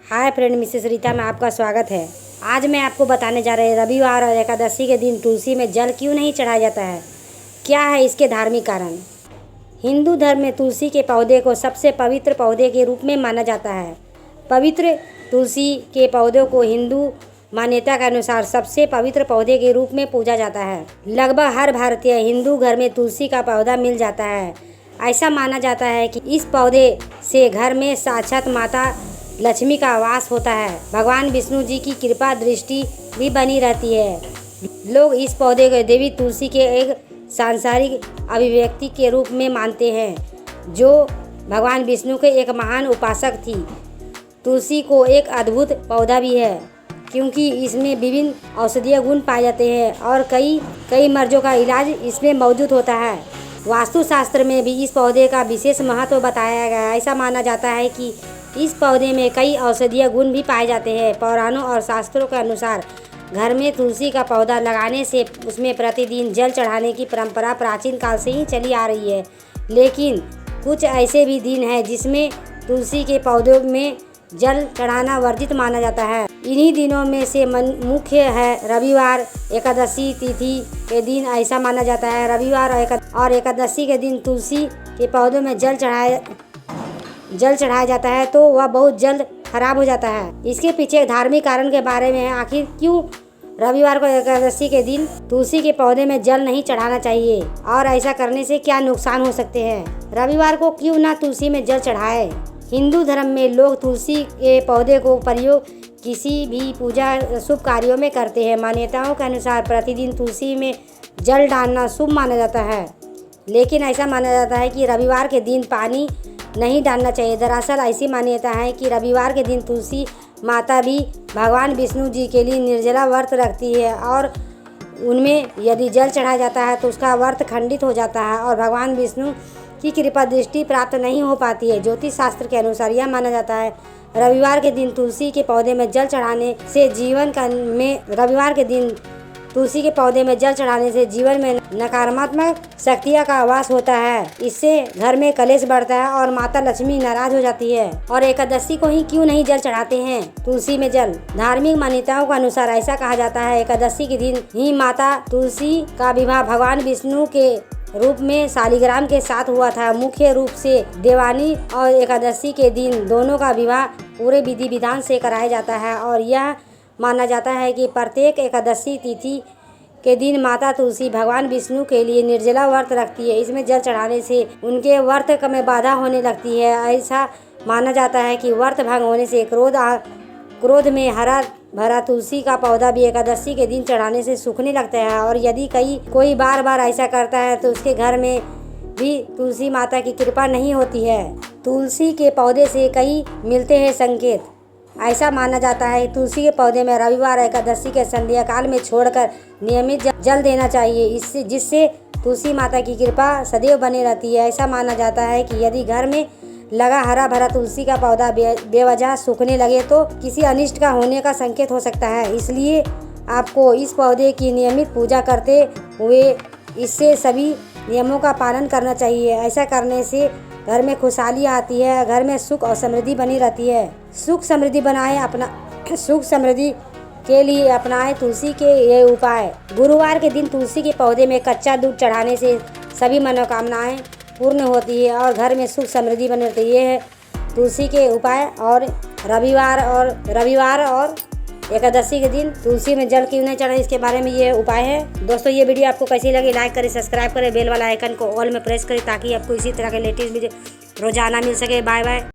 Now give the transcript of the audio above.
Hi friend, Mrs Rita में आपका स्वागत है। आज मैं आपको बताने जा रहे हैं रविवार और एकादशी के दिन तुलसी में जल क्यों नहीं चढ़ाया जाता है, क्या है इसके धार्मिक कारण। हिंदू धर्म में तुलसी के पौधे को सबसे पवित्र पौधे के रूप में माना जाता है। पवित्र तुलसी के पौधों को हिंदू मान्यता के अनुसार सबसे पवित्र पौधे के रूप में पूजा जाता है। लगभग हर भारतीय हिंदू घर में तुलसी का पौधा मिल जाता है। ऐसा माना जाता है कि इस पौधे से घर में साक्षात माता लक्ष्मी का वास होता है। भगवान विष्णु जी की कृपा दृष्टि भी बनी रहती है। लोग इस पौधे को देवी तुलसी के एक सांसारिक अभिव्यक्ति के रूप में मानते हैं, जो भगवान विष्णु के एक महान उपासक थी। तुलसी को एक अद्भुत पौधा भी है, क्योंकि इसमें विभिन्न औषधीय गुण पाए जाते हैं और कई मर्जों का इलाज इसमें मौजूद होता है। वास्तुशास्त्र में भी इस पौधे का विशेष महत्व बताया गया है। ऐसा माना जाता है कि इस पौधे में कई औषधीय गुण भी पाए जाते हैं। पुराणों और शास्त्रों के अनुसार घर में तुलसी का पौधा लगाने से उसमें प्रतिदिन जल चढ़ाने की परंपरा प्राचीन काल से ही चली आ रही है। लेकिन कुछ ऐसे भी दिन हैं जिसमें तुलसी के पौधों में जल चढ़ाना वर्जित माना जाता है। इन्हीं दिनों में से मुख्य है रविवार, एकादशी तिथि के दिन। ऐसा माना जाता है रविवार और एकादशी के दिन तुलसी के पौधों में जल चढ़ाया जाता है तो वह बहुत जल्द खराब हो जाता है। इसके पीछे धार्मिक कारण के बारे में है। आखिर क्यों रविवार को एकादशी के दिन तुलसी के पौधे में जल नहीं चढ़ाना चाहिए और ऐसा करने से क्या नुकसान हो सकते हैं। रविवार को क्यों ना तुलसी में जल चढ़ाए। हिंदू धर्म में लोग तुलसी के पौधे को प्रयोग किसी भी पूजा शुभ कार्यों में करते हैं। मान्यताओं के अनुसार प्रतिदिन तुलसी में जल डालना शुभ माना जाता है, लेकिन ऐसा माना जाता है कि रविवार के दिन पानी नहीं डालना चाहिए। दरअसल ऐसी मान्यता है कि रविवार के दिन तुलसी माता भी भगवान विष्णु जी के लिए निर्जला व्रत रखती है और उनमें यदि जल चढ़ाया जाता है तो उसका व्रत खंडित हो जाता है और भगवान विष्णु की कृपा दृष्टि प्राप्त नहीं हो पाती है। ज्योतिष शास्त्र के अनुसार यह माना जाता है रविवार के दिन तुलसी के पौधे में जल चढ़ाने से जीवन में नकारात्मक शक्तियाँ का वास होता है। इससे घर में कलेश बढ़ता है और माता लक्ष्मी नाराज हो जाती है। और एकादशी को ही क्यों नहीं जल चढ़ाते हैं तुलसी में जल। धार्मिक मान्यताओं के अनुसार ऐसा कहा जाता है एकादशी के दिन ही माता तुलसी का विवाह भगवान विष्णु के रूप में शालिग्राम के साथ हुआ था। मुख्य रूप से देवानी और एकादशी के दिन दोनों का विवाह पूरे विधि विधान से कराया जाता है और यह माना जाता है कि प्रत्येक एकादशी तिथि के दिन माता तुलसी भगवान विष्णु के लिए निर्जला व्रत रखती है। इसमें जल चढ़ाने से उनके व्रत में बाधा होने लगती है। ऐसा माना जाता है कि व्रत भंग होने से क्रोध में हरा भरा तुलसी का पौधा भी एकादशी के दिन चढ़ाने से सूखने लगता है और यदि कोई बार ऐसा करता है तो उसके घर में भी तुलसी माता की कृपा नहीं होती है। तुलसी के पौधे से कई मिलते हैं संकेत। ऐसा माना जाता है तुलसी के पौधे में रविवार एकादशी के संध्या काल में छोड़कर नियमित जल देना चाहिए, जिससे तुलसी माता की कृपा सदैव बनी रहती है। ऐसा माना जाता है कि यदि घर में लगा हरा भरा तुलसी का पौधा बेवजह सूखने लगे तो किसी अनिष्ट का होने का संकेत हो सकता है। इसलिए आपको इस पौधे की नियमित पूजा करते हुए इससे सभी नियमों का पालन करना चाहिए। ऐसा करने से घर में खुशहाली आती है, घर में सुख और समृद्धि बनी रहती है। सुख समृद्धि के लिए अपनाएं तुलसी के ये उपाय। गुरुवार के दिन तुलसी के पौधे में कच्चा दूध चढ़ाने से सभी मनोकामनाएं पूर्ण होती है और घर में सुख समृद्धि बनी रहती है। ये है तुलसी के उपाय। और रविवार और एकादशी के दिन तुलसी में जल क्यों नहीं चढ़ाए, इसके बारे में ये उपाय है। दोस्तों, ये वीडियो आपको कैसी लगी लाइक करें, सब्सक्राइब करें, बेल वाला आइकन को ऑल में प्रेस करें ताकि आपको इसी तरह के लेटेस्ट वीडियो रोजाना मिल सके। Bye bye.